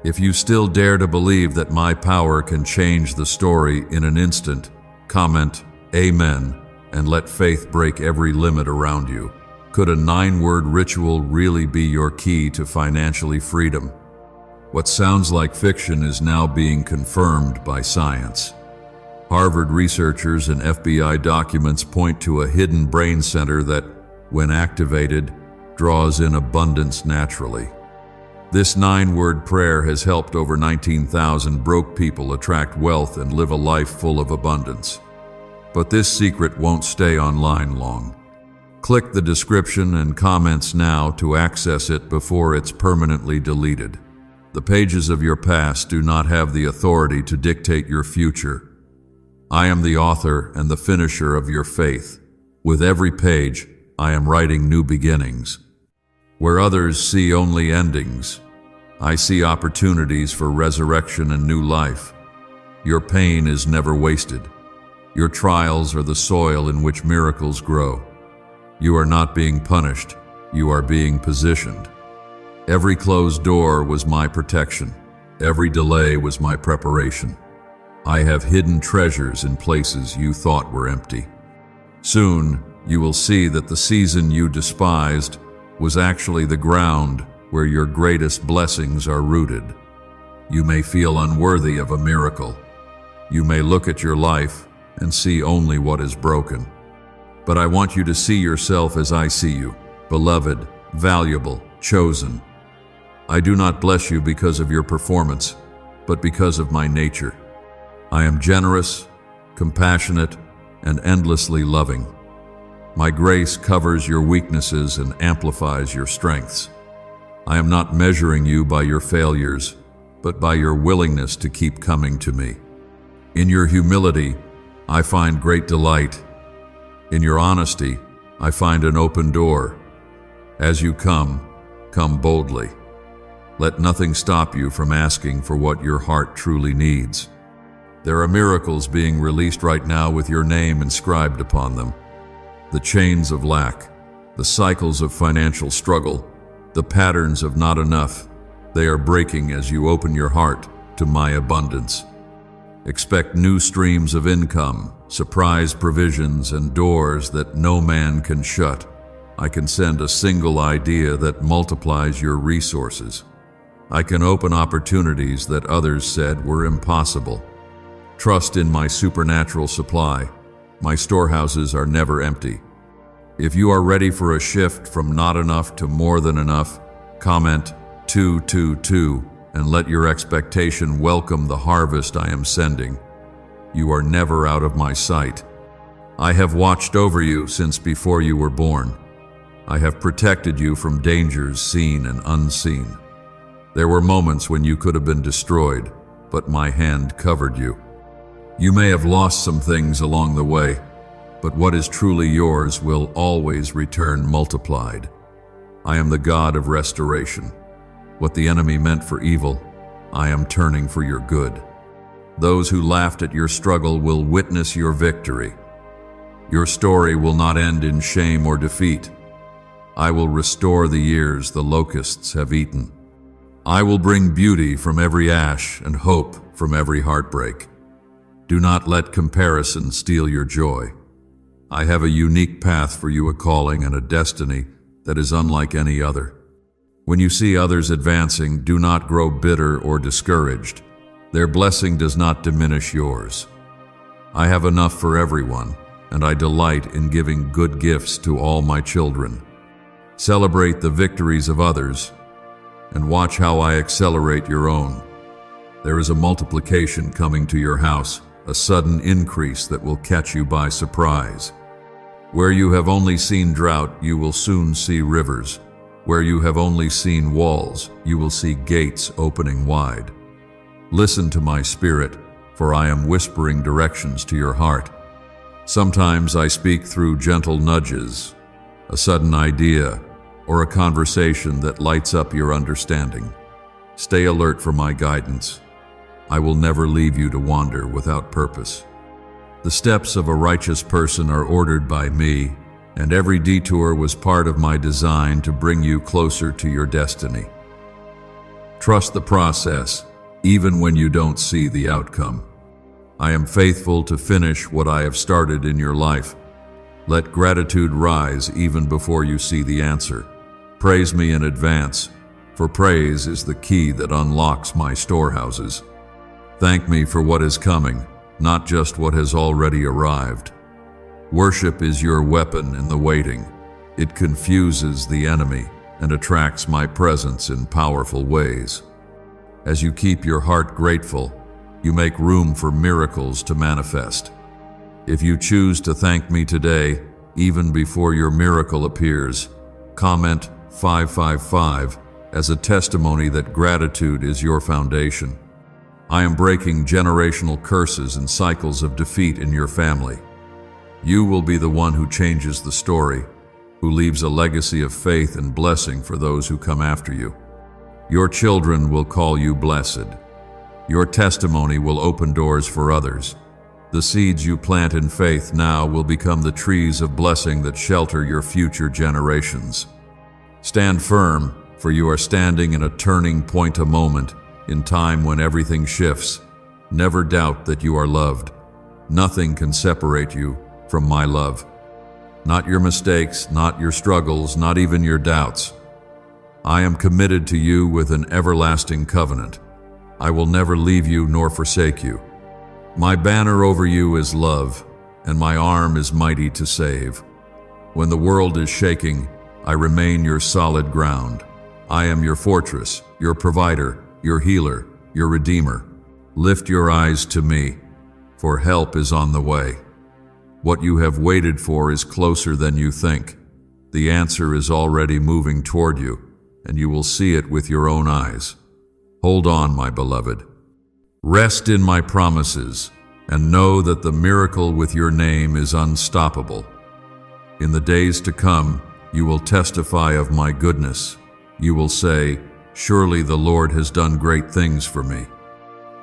If you still dare to believe that my power can change the story in an instant, comment Amen and let faith break every limit around you. Could a 9-word ritual really be your key to financially freedom? What sounds like fiction is now being confirmed by science. Harvard researchers and FBI documents point to a hidden brain center that, when activated, draws in abundance naturally. This 9-word prayer has helped over 19,000 broke people attract wealth and live a life full of abundance. But this secret won't stay online long. Click the description and comments now to access it before it's permanently deleted. The pages of your past do not have the authority to dictate your future. I am the author and the finisher of your faith. With every page, I am writing new beginnings. Where others see only endings, I see opportunities for resurrection and new life. Your pain is never wasted. Your trials are the soil in which miracles grow. You are not being punished, you are being positioned. Every closed door was my protection. Every delay was my preparation. I have hidden treasures in places you thought were empty. Soon, you will see that the season you despised was actually the ground where your greatest blessings are rooted. You may feel unworthy of a miracle. You may look at your life and see only what is broken. But I want you to see yourself as I see you, beloved, valuable, chosen. I do not bless you because of your performance, but because of my nature. I am generous, compassionate, and endlessly loving. My grace covers your weaknesses and amplifies your strengths. I am not measuring you by your failures, but by your willingness to keep coming to me. In your humility, I find great delight. In your honesty, I find an open door. As you come boldly. Let nothing stop you from asking for what your heart truly needs. There are miracles being released right now with your name inscribed upon them. The chains of lack, the cycles of financial struggle, the patterns of not enough, they are breaking as you open your heart to my abundance. Expect new streams of income, surprise provisions, and doors that no man can shut. I can send a single idea that multiplies your resources. I can open opportunities that others said were impossible. Trust in my supernatural supply. My storehouses are never empty. If you are ready for a shift from not enough to more than enough, comment 222 and let your expectation welcome the harvest I am sending. You are never out of my sight. I have watched over you since before you were born. I have protected you from dangers seen and unseen. There were moments when you could have been destroyed, but my hand covered you. You may have lost some things along the way, but what is truly yours will always return multiplied. I am the God of restoration. What the enemy meant for evil, I am turning for your good. Those who laughed at your struggle will witness your victory. Your story will not end in shame or defeat. I will restore the years the locusts have eaten. I will bring beauty from every ash and hope from every heartbreak. Do not let comparison steal your joy. I have a unique path for you, a calling and a destiny that is unlike any other. When you see others advancing, do not grow bitter or discouraged. Their blessing does not diminish yours. I have enough for everyone, and I delight in giving good gifts to all my children. Celebrate the victories of others, and watch how I accelerate your own. There is a multiplication coming to your house, a sudden increase that will catch you by surprise. Where you have only seen drought, you will soon see rivers. Where you have only seen walls, you will see gates opening wide. Listen to my spirit, for I am whispering directions to your heart. Sometimes I speak through gentle nudges, a sudden idea, or a conversation that lights up your understanding. Stay alert for my guidance. I will never leave you to wander without purpose. The steps of a righteous person are ordered by me, and every detour was part of my design to bring you closer to your destiny. Trust the process, even when you don't see the outcome. I am faithful to finish what I have started in your life. Let gratitude rise even before you see the answer. Praise me in advance, for praise is the key that unlocks my storehouses. Thank me for what is coming, not just what has already arrived. Worship is your weapon in the waiting. It confuses the enemy and attracts my presence in powerful ways. As you keep your heart grateful, you make room for miracles to manifest. If you choose to thank me today, even before your miracle appears, comment 555 as a testimony that gratitude is your foundation. I am breaking generational curses and cycles of defeat in your family. You will be the one who changes the story, who leaves a legacy of faith and blessing for those who come after you. Your children will call you blessed. Your testimony will open doors for others. The seeds you plant in faith now will become the trees of blessing that shelter your future generations. Stand firm, for you are standing in a turning point, a moment in time when everything shifts. Never doubt that you are loved. Nothing can separate you from my love. Not your mistakes, not your struggles, not even your doubts. I am committed to you with an everlasting covenant. I will never leave you nor forsake you. My banner over you is love, and my arm is mighty to save. When the world is shaking, I remain your solid ground. I am your fortress, your provider, your healer, your redeemer. Lift your eyes to me, for help is on the way. What you have waited for is closer than you think. The answer is already moving toward you, and you will see it with your own eyes. Hold on, my beloved. Rest in my promises, and know that the miracle with your name is unstoppable. In the days to come, you will testify of my goodness. You will say, "Surely the Lord has done great things for me."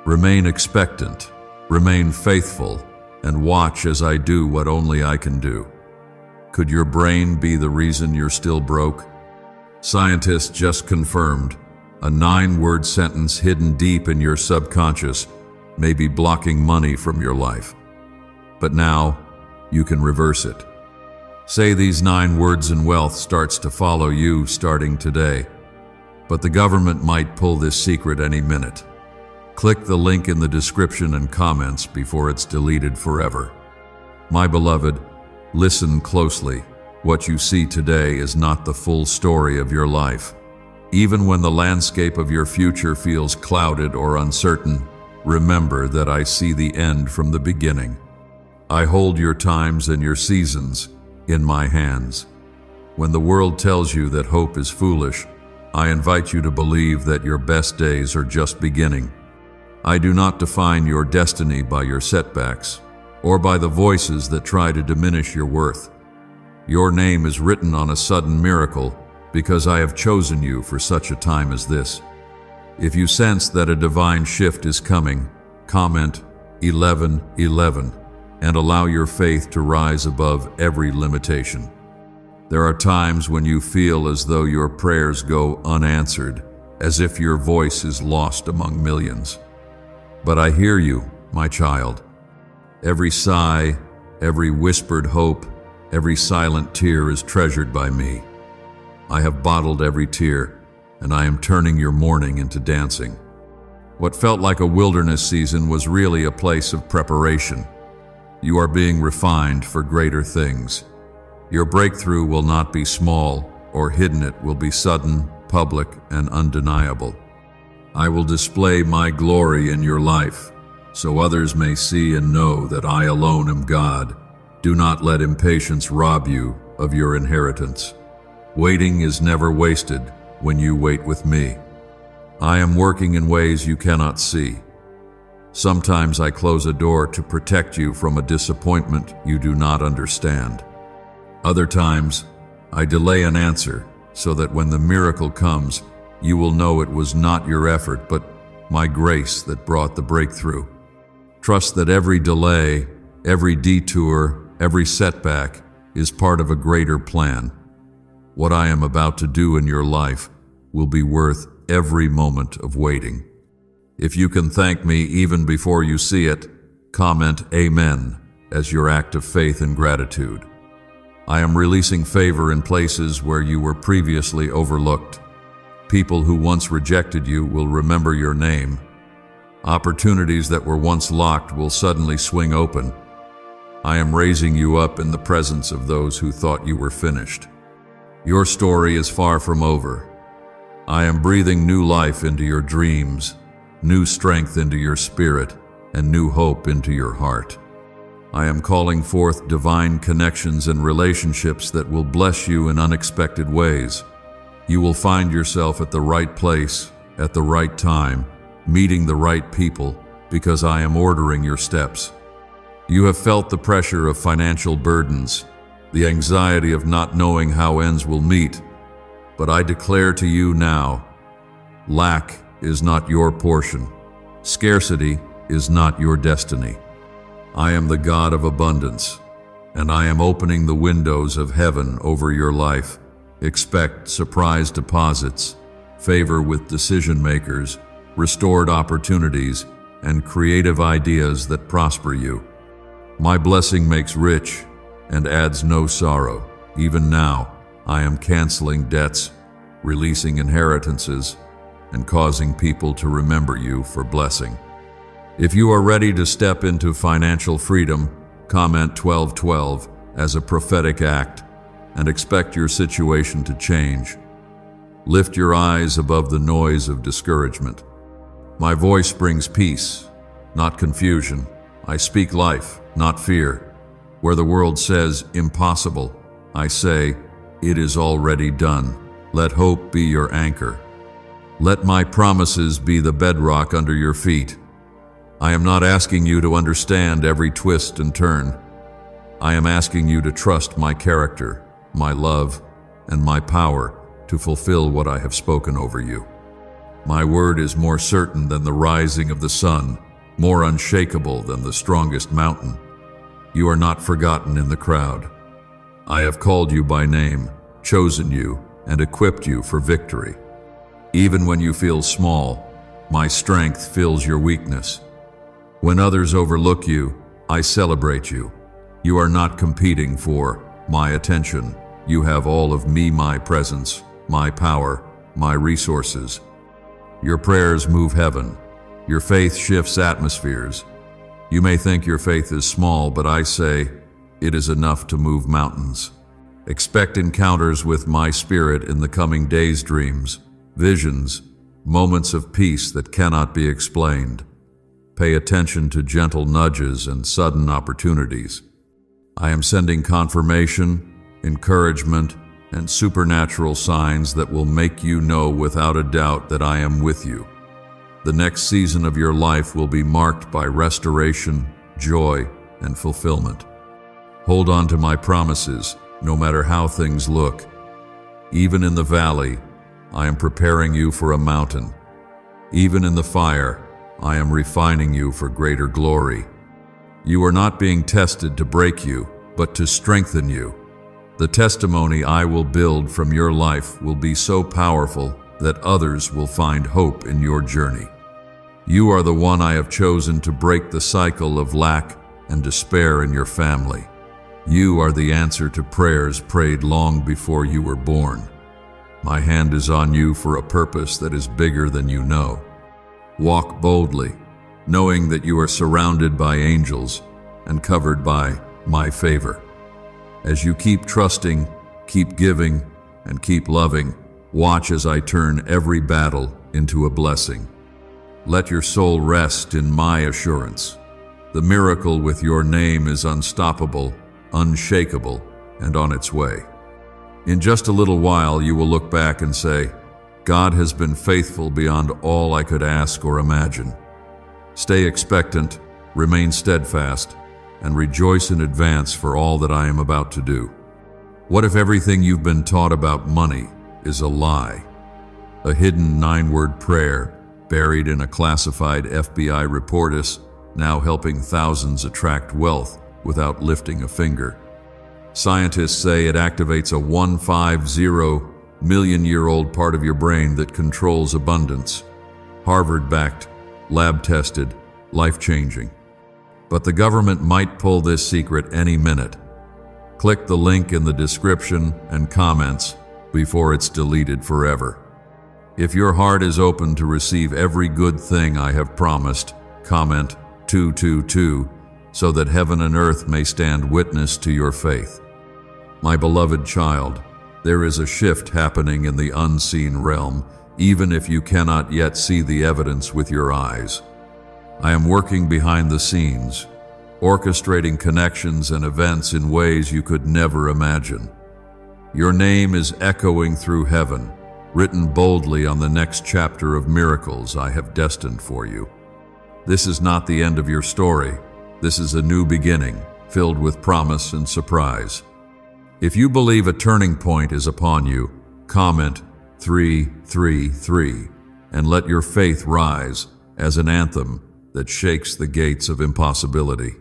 Remain expectant, remain faithful, and watch as I do what only I can do. Could your brain be the reason you're still broke? Scientists just confirmed a 9-word sentence hidden deep in your subconscious may be blocking money from your life. But now, you can reverse it. Say these 9 words and wealth starts to follow you starting today. But the government might pull this secret any minute. Click the link in the description and comments before it's deleted forever. My beloved, listen closely. What you see today is not the full story of your life. Even when the landscape of your future feels clouded or uncertain, remember that I see the end from the beginning. I hold your times and your seasons in my hands. When the world tells you that hope is foolish, I invite you to believe that your best days are just beginning. I do not define your destiny by your setbacks or by the voices that try to diminish your worth. Your name is written on a sudden miracle because I have chosen you for such a time as this. If you sense that a divine shift is coming, comment 1111 and allow your faith to rise above every limitation. There are times when you feel as though your prayers go unanswered, as if your voice is lost among millions. But I hear you, my child. Every sigh, every whispered hope, every silent tear is treasured by me. I have bottled every tear, and I am turning your mourning into dancing. What felt like a wilderness season was really a place of preparation. You are being refined for greater things. Your breakthrough will not be small or hidden, it will be sudden, public, and undeniable. I will display my glory in your life, so others may see and know that I alone am God. Do not let impatience rob you of your inheritance. Waiting is never wasted when you wait with me. I am working in ways you cannot see. Sometimes I close a door to protect you from a disappointment you do not understand. Other times, I delay an answer so that when the miracle comes, you will know it was not your effort, but my grace that brought the breakthrough. Trust that every delay, every detour, every setback is part of a greater plan. What I am about to do in your life will be worth every moment of waiting. If you can thank me even before you see it, comment Amen as your act of faith and gratitude. I am releasing favor in places where you were previously overlooked. People who once rejected you will remember your name. Opportunities that were once locked will suddenly swing open. I am raising you up in the presence of those who thought you were finished. Your story is far from over. I am breathing new life into your dreams, new strength into your spirit, and new hope into your heart. I am calling forth divine connections and relationships that will bless you in unexpected ways. You will find yourself at the right place, at the right time, meeting the right people, because I am ordering your steps. You have felt the pressure of financial burdens, the anxiety of not knowing how ends will meet. But I declare to you now, lack is not your portion. Scarcity is not your destiny. I am the God of abundance, and I am opening the windows of heaven over your life. Expect surprise deposits, favor with decision makers, restored opportunities, and creative ideas that prosper you. My blessing makes rich and adds no sorrow. Even now, I am canceling debts, releasing inheritances, and causing people to remember you for blessing. If you are ready to step into financial freedom, comment 1212 as a prophetic act and expect your situation to change. Lift your eyes above the noise of discouragement. My voice brings peace, not confusion. I speak life, not fear. Where the world says impossible, I say, it is already done. Let hope be your anchor. Let my promises be the bedrock under your feet. I am not asking you to understand every twist and turn. I am asking you to trust my character, my love, and my power to fulfill what I have spoken over you. My word is more certain than the rising of the sun, more unshakable than the strongest mountain. You are not forgotten in the crowd. I have called you by name, chosen you, and equipped you for victory. Even when you feel small, my strength fills your weakness. When others overlook you, I celebrate you. You are not competing for my attention. You have all of me, my presence, my power, my resources. Your prayers move heaven. Your faith shifts atmospheres. You may think your faith is small, but I say it is enough to move mountains. Expect encounters with my spirit in the coming days, dreams, visions, moments of peace that cannot be explained. Pay attention to gentle nudges and sudden opportunities. I am sending confirmation, encouragement, and supernatural signs that will make you know without a doubt that I am with you. The next season of your life will be marked by restoration, joy, and fulfillment. Hold on to my promises, no matter how things look. Even in the valley, I am preparing you for a mountain. Even in the fire, I am refining you for greater glory. You are not being tested to break you, but to strengthen you. The testimony I will build from your life will be so powerful that others will find hope in your journey. You are the one I have chosen to break the cycle of lack and despair in your family. You are the answer to prayers prayed long before you were born. My hand is on you for a purpose that is bigger than you know. Walk boldly, knowing that you are surrounded by angels and covered by my favor. As you keep trusting, keep giving, and keep loving, watch as I turn every battle into a blessing. Let your soul rest in my assurance. The miracle with your name is unstoppable, unshakable, and on its way. In just a little while, you will look back and say, God has been faithful beyond all I could ask or imagine. Stay expectant, remain steadfast, and rejoice in advance for all that I am about to do. What if everything you've been taught about money is a lie? a hidden 9-word prayer buried in a classified FBI report is now helping thousands attract wealth without lifting a finger. Scientists say it activates a 150-million-year-old part of your brain that controls abundance. Harvard-backed, lab-tested, life-changing. But the government might pull this secret any minute. Click the link in the description and comments before it's deleted forever. If your heart is open to receive every good thing I have promised, comment 222 so that heaven and earth may stand witness to your faith. My beloved child, there is a shift happening in the unseen realm, even if you cannot yet see the evidence with your eyes. I am working behind the scenes, orchestrating connections and events in ways you could never imagine. Your name is echoing through heaven, written boldly on the next chapter of miracles I have destined for you. This is not the end of your story. This is a new beginning, filled with promise and surprise. If you believe a turning point is upon you, comment 333 and let your faith rise as an anthem that shakes the gates of impossibility.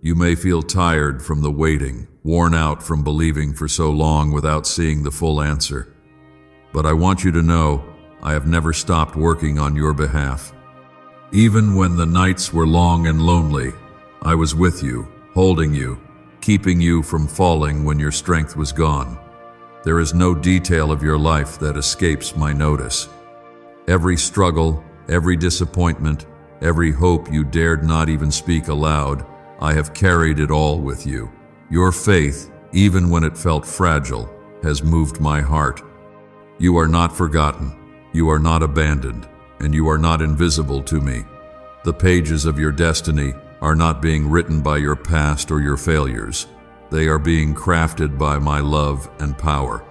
You may feel tired from the waiting, worn out from believing for so long without seeing the full answer. But I want you to know I have never stopped working on your behalf. Even when the nights were long and lonely, I was with you, holding you, keeping you from falling when your strength was gone. There is no detail of your life that escapes my notice. Every struggle, every disappointment, every hope you dared not even speak aloud, I have carried it all with you. Your faith, even when it felt fragile, has moved my heart. You are not forgotten, you are not abandoned, and you are not invisible to me. The pages of your destiny are not being written by your past or your failures. They are being crafted by my love and power.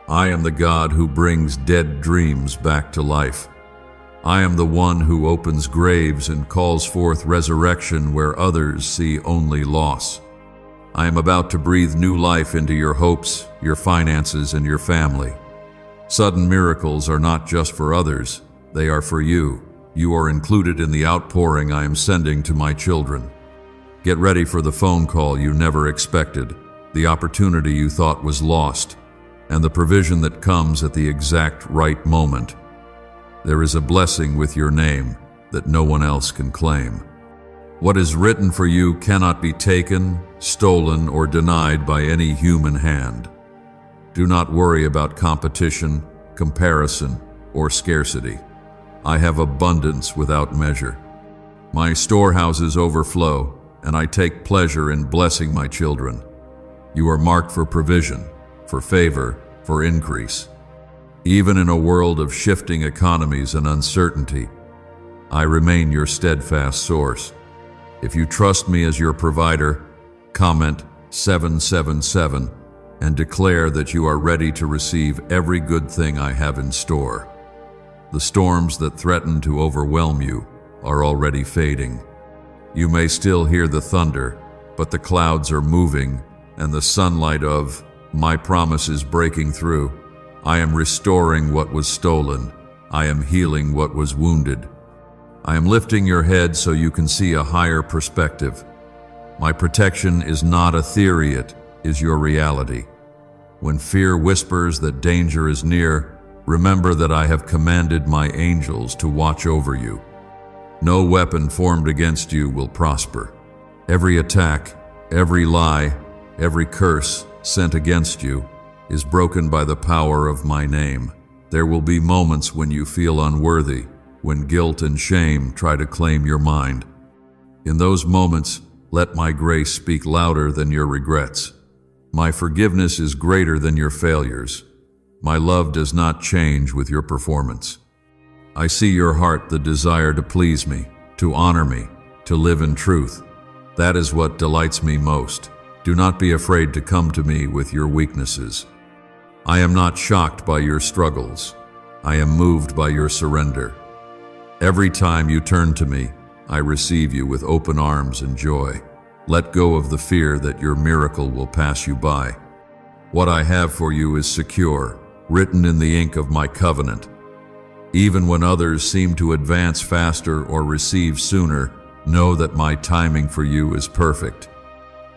I am the God who brings dead dreams back to life. I am the one who opens graves and calls forth resurrection where others see only loss. I am about to breathe new life into your hopes, your finances, and your family. Sudden miracles are not just for others, they are for you. You are included in the outpouring I am sending to my children. Get ready for the phone call you never expected, the opportunity you thought was lost, and the provision that comes at the exact right moment. There is a blessing with your name that no one else can claim. What is written for you cannot be taken, stolen, or denied by any human hand. Do not worry about competition, comparison, or scarcity. I have abundance without measure. My storehouses overflow, and I take pleasure in blessing my children. You are marked for provision, for favor, for increase. Even in a world of shifting economies and uncertainty, I remain your steadfast source. If you trust me as your provider, comment 777 and declare that you are ready to receive every good thing I have in store. The storms that threaten to overwhelm you are already fading. You may still hear the thunder, but the clouds are moving and the sunlight of my promise is breaking through. I am restoring what was stolen. I am healing what was wounded. I am lifting your head so you can see a higher perspective. My protection is not a theory, it is your reality. When fear whispers that danger is near, remember that I have commanded my angels to watch over you. No weapon formed against you will prosper. Every attack, every lie, every curse sent against you is broken by the power of my name. There will be moments when you feel unworthy, when guilt and shame try to claim your mind. In those moments, let my grace speak louder than your regrets. My forgiveness is greater than your failures. My love does not change with your performance. I see your heart, the desire to please me, to honor me, to live in truth. That is what delights me most. Do not be afraid to come to me with your weaknesses. I am not shocked by your struggles. I am moved by your surrender. Every time you turn to me, I receive you with open arms and joy. Let go of the fear that your miracle will pass you by. What I have for you is secure, written in the ink of my covenant. Even when others seem to advance faster or receive sooner, know that my timing for you is perfect.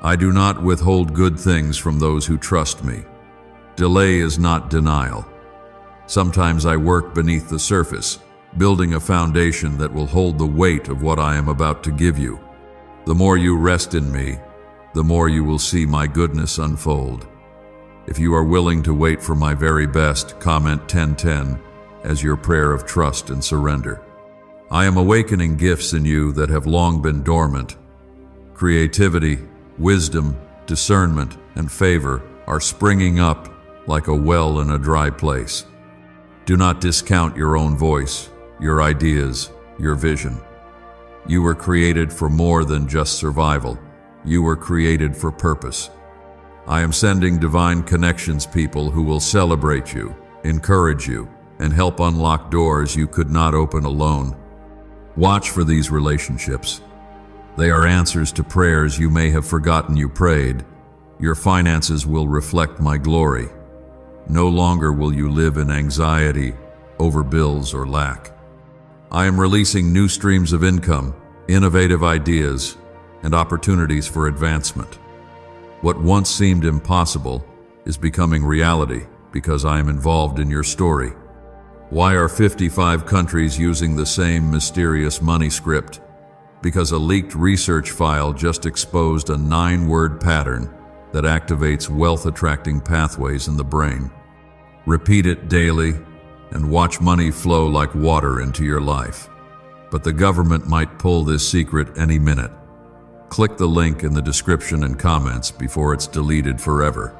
I do not withhold good things from those who trust me. Delay is not denial. Sometimes I work beneath the surface, building a foundation that will hold the weight of what I am about to give you. The more you rest in me, the more you will see my goodness unfold. If you are willing to wait for my very best, comment 1010 as your prayer of trust and surrender. I am awakening gifts in you that have long been dormant. Creativity, wisdom, discernment, and favor are springing up like a well in a dry place. Do not discount your own voice, your ideas, your vision. You were created for more than just survival. You were created for purpose. I am sending divine connections people who will celebrate you, encourage you, and help unlock doors you could not open alone. Watch for these relationships. They are answers to prayers you may have forgotten you prayed. Your finances will reflect my glory. No longer will you live in anxiety over bills or lack. I am releasing new streams of income, innovative ideas, and opportunities for advancement. What once seemed impossible is becoming reality because I am involved in your story. Why are 55 countries using the same mysterious money script? Because a leaked research file just exposed a 9-word pattern that activates wealth-attracting pathways in the brain. Repeat it daily and watch money flow like water into your life. But the government might pull this secret any minute. Click the link in the description and comments before it's deleted forever.